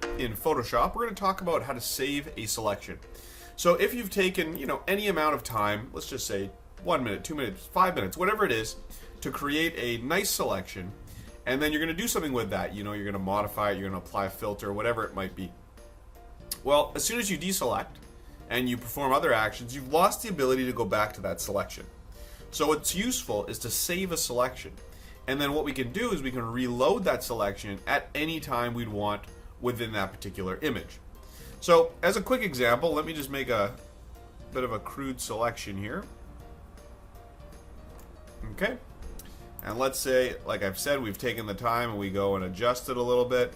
on in Photoshop, we're going to talk about how to save a selection. So if you've taken, any amount of time, let's just say 1 minute, 2 minutes, 5 minutes, whatever it is, to create a nice selection, and then you're going to do something with that. You're going to modify it, you're going to apply a filter, whatever it might be. Well, as soon as you deselect and you perform other actions, you've lost the ability to go back to that selection. So what's useful is to save a selection. And then what we can do is we can reload that selection at any time we'd want within that particular image. So as a quick example, let me just make a bit of a crude selection here. Okay. And let's say, like I've said, we've taken the time and we go and adjust it a little bit.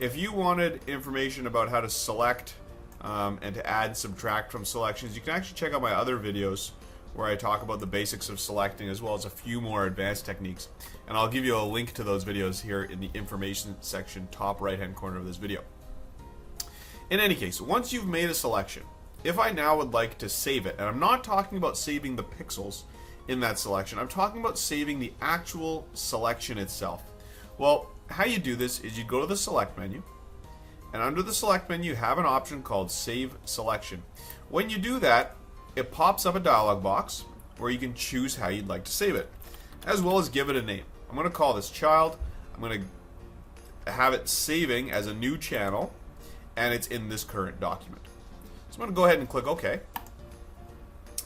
If you wanted information about how to select and to add and subtract from selections, you can actually check out my other videos where I talk about the basics of selecting as well as a few more advanced techniques. And I'll give you a link to those videos here in the information section, top right hand corner of this video. In any case, once you've made a selection, if I now would like to save it, and I'm not talking about saving the pixels in that selection, I'm talking about saving the actual selection itself. Well, how you do this is you go to the select menu, and under the select menu you have an option called Save Selection. When you do that, it pops up a dialog box where you can choose how you'd like to save it, as well as give it a name. I'm going to call this child. I'm going to have it saving as a new channel, and it's in this current document. So I'm going to go ahead and click OK.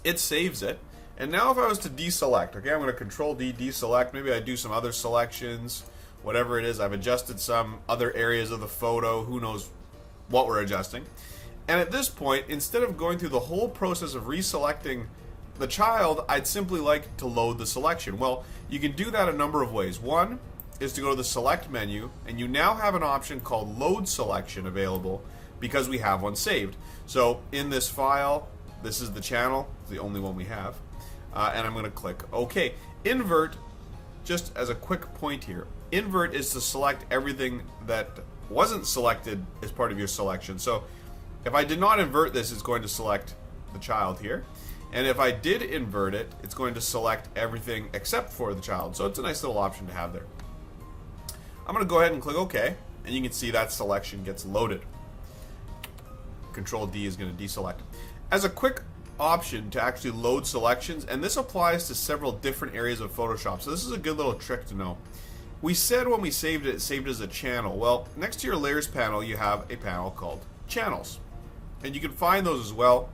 It saves it. And now if I was to deselect, okay, I'm going to Control D, deselect. Maybe I do some other selections, whatever it is. I've adjusted some other areas of the photo. Who knows what we're adjusting. And at this point, instead of going through the whole process of reselecting the child, I'd simply like to load the selection. Well, you can do that a number of ways. One is to go to the select menu, and you now have an option called Load Selection available because we have one saved. So in this file, this is the channel, it's the only one we have, and I'm going to click OK. Invert, just as a quick point here, invert is to select everything that wasn't selected as part of your selection. So if I did not invert this, it's going to select the child here. And if I did invert it, it's going to select everything except for the child. So it's a nice little option to have there. I'm going to go ahead and click OK, and you can see that selection gets loaded. Control D is going to deselect. As a quick option to actually load selections, and this applies to several different areas of Photoshop, so this is a good little trick to know. We said when we saved it saved as a channel. Well, next to your layers panel, you have a panel called channels. And you can find those as well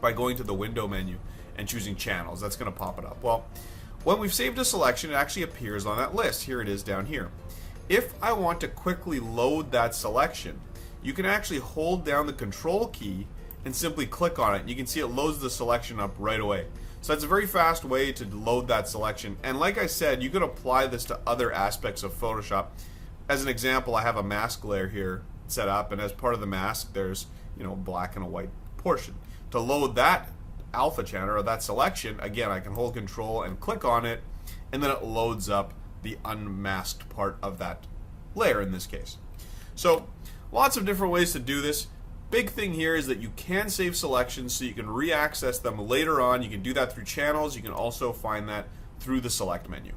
by going to the window menu and choosing channels. That's going to pop it up. Well, when we've saved a selection, it actually appears on that list. Here it is down here. If I want to quickly load that selection, you can actually hold down the Control key and simply click on it. You can see it loads the selection up right away. So that's a very fast way to load that selection. And like I said, you could apply this to other aspects of Photoshop. As an example, I have a mask layer here set up, and as part of the mask, there's black and a white portion. To load that alpha channel or that selection, again, I can hold Control and click on it, and then it loads up the unmasked part of that layer in this case. So lots of different ways to do this. Big thing here is that you can save selections so you can re-access them later on. You can do that through channels. You can also find that through the select menu.